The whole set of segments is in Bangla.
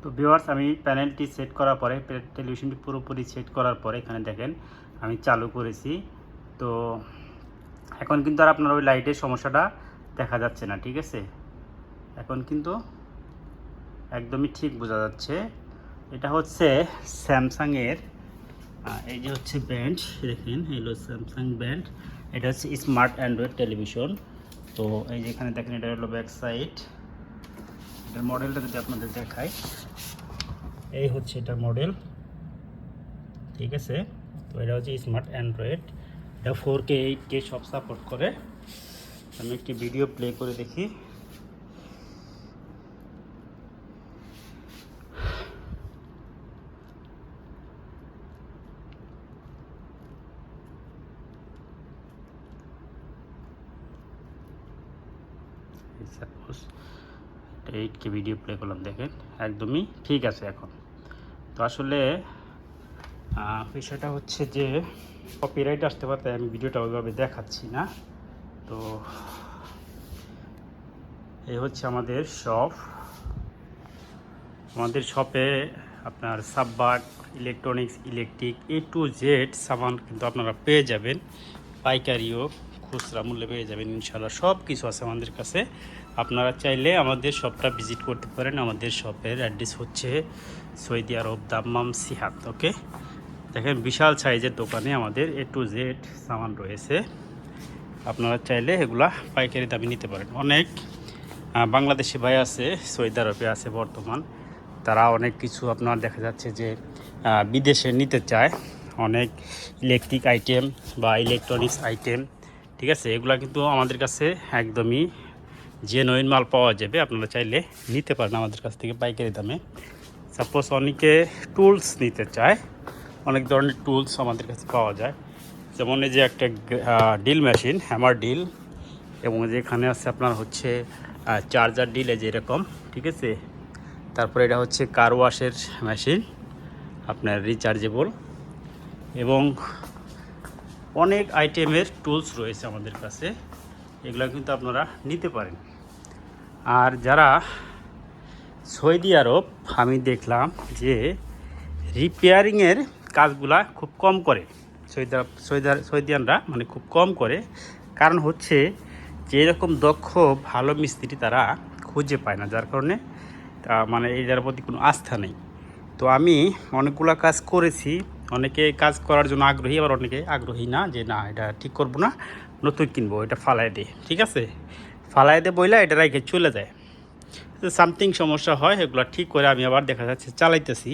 তো ভিউয়ার্স, আমি প্যানেলটি সেট করার পরে, টেলিভিশনটি পুরোপুরি সেট করার পরে এখানে দেখেন আমি চালু করেছি। তো এখন কিন্তু আর আপনার ওই লাইটের সমস্যাটা দেখা যাচ্ছে না, ঠিক আছে। এখন কিন্তু একদমই ঠিক বোঝা যাচ্ছে। এটা হচ্ছে স্যামসাংয়ের, এই যে হচ্ছে ব্র্যান্ড, দেখেন হলো স্যামসাং ব্র্যান্ড। এটা হচ্ছে স্মার্ট অ্যান্ড্রয়েড টেলিভিশন। তো এই যে এখানে দেখেন, এটা হলো ব্যাক সাইড। এটার মডেলটা যদি আপনাদের দেখাই, এই হচ্ছে এটার মডেল, ঠিক আছে। তো এটা হচ্ছে স্মার্ট অ্যান্ড্রয়েড। এটা 4K 8K সব সাপোর্ট করে। আমি একটি ভিডিও প্লে করে দেখি। সাপোজ 8K ভিডিও প্লে করলাম, দেখেন একদমই ঠিক আছে এখন। তো আসলে বিষয়টা হচ্ছে যে কপিরাইট আসতে পারে, তাই আমি ভিডিওটা ওইভাবে দেখাচ্ছি না। তো এই হচ্ছে আমাদের শপ। আমাদের শপে আপনার সাববাক, electronics, electric A to Z সামান কিন্তু আপনারা পেয়ে যাবেন। পাইকারিও খুচরা মূল্যে পেয়ে যাবেন ইনশাআল্লাহ। সব কিছু আছে আমাদের কাছে। আপনারা চাইলে আমাদের শপটা ভিজিট করতে পারেন। আমাদের শপের অ্যাড্রেস হচ্ছে সৌদি আরব, দাম্মাম, সিহাত। ওকে, দেখেন বিশাল সাইজের দোকানে আমাদের A to Z সামান রয়েছে। আপনারা চাইলে এগুলা পাইকারি দামে নিতে পারেন। অনেক বাংলাদেশি ভাই আছে, সৌদি আরবে আছে বর্তমান। তারা অনেক কিছু আপনার দেখা যাচ্ছে যে বিদেশে নিতে চায়, অনেক ইলেকট্রিক আইটেম বা ইলেকট্রনিক্স আইটেম, ঠিক আছে। এগুলা কিন্তু আমাদের কাছে একদমই জেনুইন মাল পাওয়া যাবে। আপনারা চাইলে নিতে পারেন আমাদের কাছ থেকে পাইকারি দামে। সাপোজ অনেকে টুলস নিতে চায়, অনেক ধরনের টুলস আমাদের কাছে পাওয়া যায়। যেমন এই যে একটা ডিল মেশিন, হ্যামার ডিল, এবং যেখানে আছে আপনার হচ্ছে চার্জার ডিল, এই যে এরকম, ঠিক আছে। তারপরে এটা হচ্ছে কার ওয়াশের মেশিন, আপনার রিচার্জেবল, এবং অনেক আইটেমের টুলস রয়েছে আমাদের কাছে। এগুলো কিন্তু আপনারা নিতে পারেন। আর যারা সৌদি আরব, আমি দেখলাম যে রিপেয়ারিংয়ের কাজগুলা খুব কম করে সৌদিয়ানরা, মানে খুব কম করে। কারণ হচ্ছে যে এরকম দক্ষ ভালো মিস্ত্রি তারা খুঁজে পায় না, যার কারণে মানে এটার প্রতি কোনো আস্থা নেই। তো আমি অনেকগুলো কাজ করেছি। অনেকে কাজ করার জন্য আগ্রহী, আবার অনেকে আগ্রহী না, যে না এটা ঠিক করবো না, নতুন কিনবো, এটা ফালাই দে, ঠিক আছে। ফালাই দে বইলা এটা রেখে চলে যায়। সামথিং সমস্যা হয়, এগুলো ঠিক করে আমি আবার দেখা যাচ্ছে চালাইতেছি।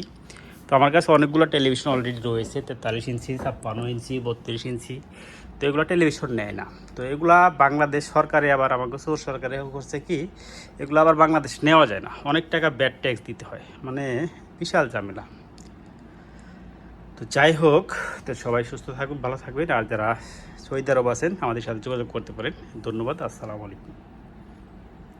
তো আমার কাছে অনেকগুলো টেলিভিশন অলরেডি রয়েছে, 43 ইঞ্চি, 56 ইঞ্চি, 32 ইঞ্চি। তো এগুলো টেলিভিশন নেয় না। তো এগুলা বাংলাদেশ সরকারে, আবার আমাকে সৌর সরকারে করছে কি, এগুলো আবার বাংলাদেশ নেওয়া যায় না, অনেক টাকা ব্যাড ট্যাক্স দিতে হয়, মানে বিশাল ঝামেলা। তো যাই হোক, তো সবাই সুস্থ থাকুন, ভালো থাকবেন। আর যারা সৌদি আরব আছেন আমাদের সাথে যোগাযোগ করতে পারেন। ধন্যবাদ, আসসালামু আলাইকুম।